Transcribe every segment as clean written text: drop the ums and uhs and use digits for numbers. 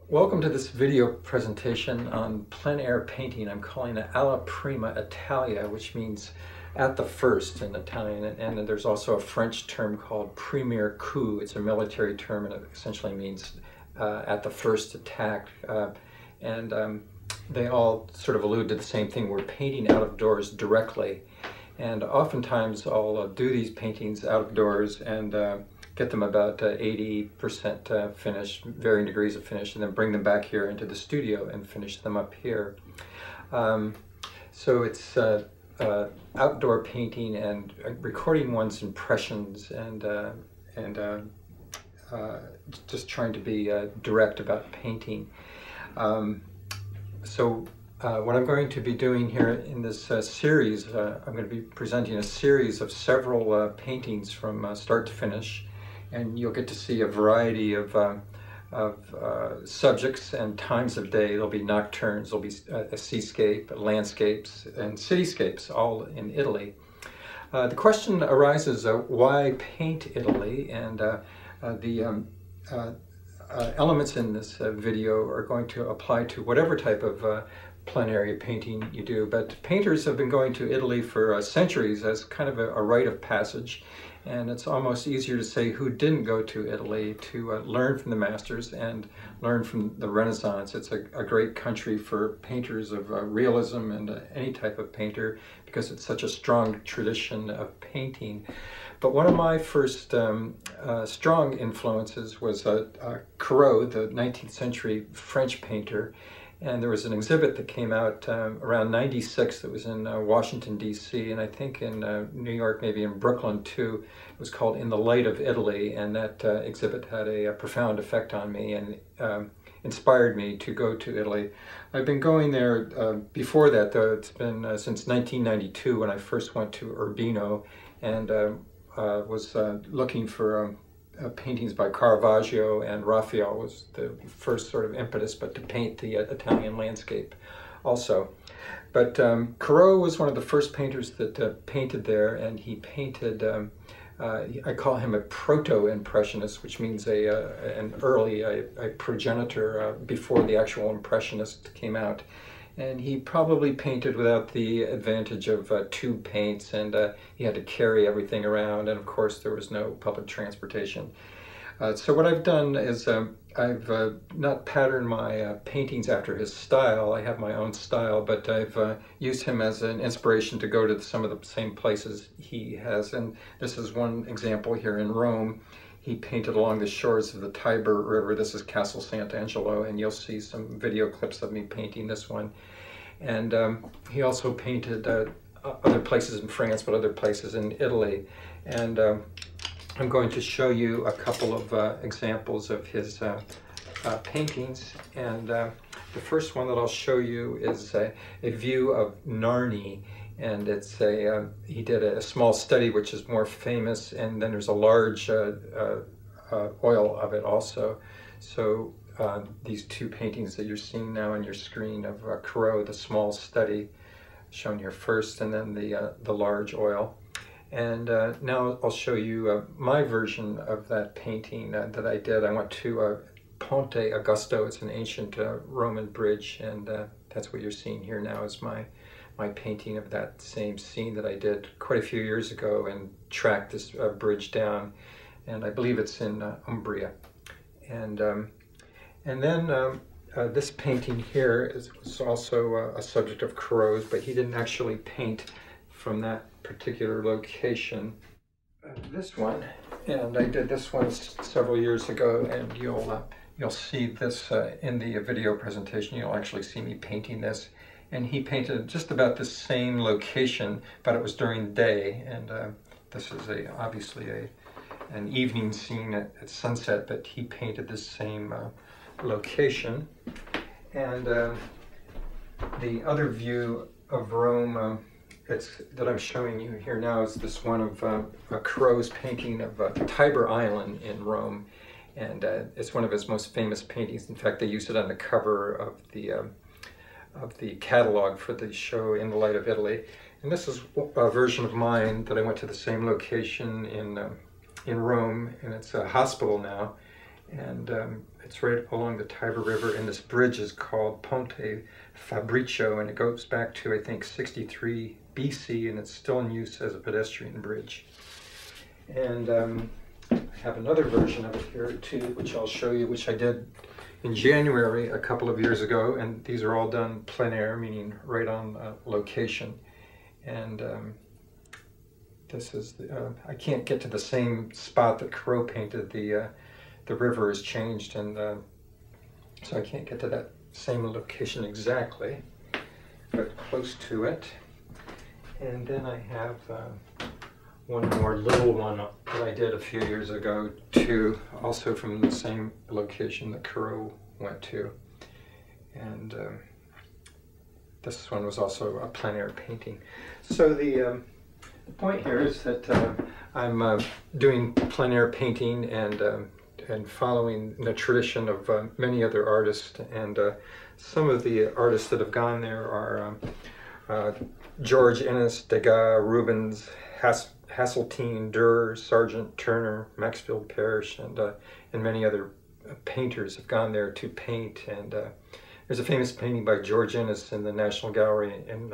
Welcome to this video presentation on plein air painting. I'm calling it alla prima Italia, which means at the first in Italian. And there's also a French term called premier coup. It's a military term and it essentially means at the first attack. They all sort of allude to the same thing. We're painting out of doors directly. And oftentimes I'll do these paintings out of doors and get them about 80% finished, varying degrees of finish, and then bring them back here into the studio and finish them up here. So it's outdoor painting and recording one's impressions and just trying to be direct about painting. What I'm going to be doing here in this series, I'm going to be presenting a series of several paintings from start to finish, and you'll get to see a variety of subjects and times of day. There'll be nocturnes, there'll be a seascape, landscapes, and cityscapes, all in Italy. The question arises, why paint Italy? And the elements in this video are going to apply to whatever type of plein area painting you do, but painters have been going to Italy for centuries as kind of a rite of passage, and it's almost easier to say who didn't go to Italy to learn from the masters and learn from the Renaissance. It's a great country for painters of realism and any type of painter because it's such a strong tradition of painting. But one of my first strong influences was Corot, the 19th century French painter. And there was an exhibit that came out around '96 that was in Washington, D.C., and I think in New York, maybe in Brooklyn too. It was called In the Light of Italy, and that exhibit had a profound effect on me and inspired me to go to Italy. I've been going there before that, though. It's been since 1992 when I first went to Urbino and was looking for paintings by Caravaggio, and Raphael was the first sort of impetus, but to paint the Italian landscape also. But Corot was one of the first painters that painted there, and he painted, I call him a Proto Impressionist, which means an early, a progenitor before the actual Impressionist came out. And he probably painted without the advantage of tube paints, and he had to carry everything around, and of course there was no public transportation. So what I've done is I've not patterned my paintings after his style. I have my own style, but I've used him as an inspiration to go to some of the same places he has. And this is one example here in Rome. He painted along the shores of the Tiber River. This is Castle Santangelo, and you'll see some video clips of me painting this one. And he also painted other places in France, but other places in Italy. And I'm going to show you a couple of examples of his paintings. And the first one that I'll show you is a view of Narni. And it's he did a small study, which is more famous, and then there's a large oil of it also. So these two paintings that you're seeing now on your screen of Corot, the small study shown here first, and then the large oil. And now I'll show you my version of that painting that I did. I went to Ponte Augusto. It's an ancient Roman bridge, and that's what you're seeing here now is my painting of that same scene that I did quite a few years ago and tracked this bridge down, and I believe it's in Umbria. And then this painting here was also a subject of Corot's, but he didn't actually paint from that particular location. This one, and I did this one several years ago, and you'll see this in the video presentation. You'll actually see me painting this. And he painted just about the same location, but it was during the day. And this is obviously an evening scene at sunset, but he painted this same location. And the other view of Rome that I'm showing you here now is this one of Corot's painting of Tiber Island in Rome. And it's one of his most famous paintings. In fact, they used it on the cover of the catalog for the show In the Light of Italy. And this is a version of mine that I went to the same location in Rome, and it's a hospital now. And it's right along the Tiber River, and this bridge is called Ponte Fabricio, and it goes back to, I think, 63 BC, and it's still in use as a pedestrian bridge. And I have another version of it here too, which I'll show you, which I did in January a couple of years ago, and these are all done plein air, meaning right on location. And this is I can't get to the same spot that Corot painted. The river has changed, and so I can't get to that same location exactly, but close to it. And then I have one more little one that I did a few years ago too, also from the same location that Corot went to. And this one was also a plein air painting. So the point here is that I'm doing plein air painting and following the tradition of many other artists. And some of the artists that have gone there are George Ennis, Degas, Rubens, Hasseltine, Dürer, Sargent, Turner, Maxfield Parrish, and many other painters have gone there to paint. And there's a famous painting by George Ennis in the National Gallery in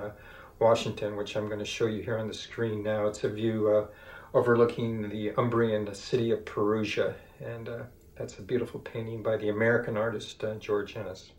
Washington, which I'm going to show you here on the screen now. It's a view overlooking the Umbrian city of Perugia, and that's a beautiful painting by the American artist George Ennis.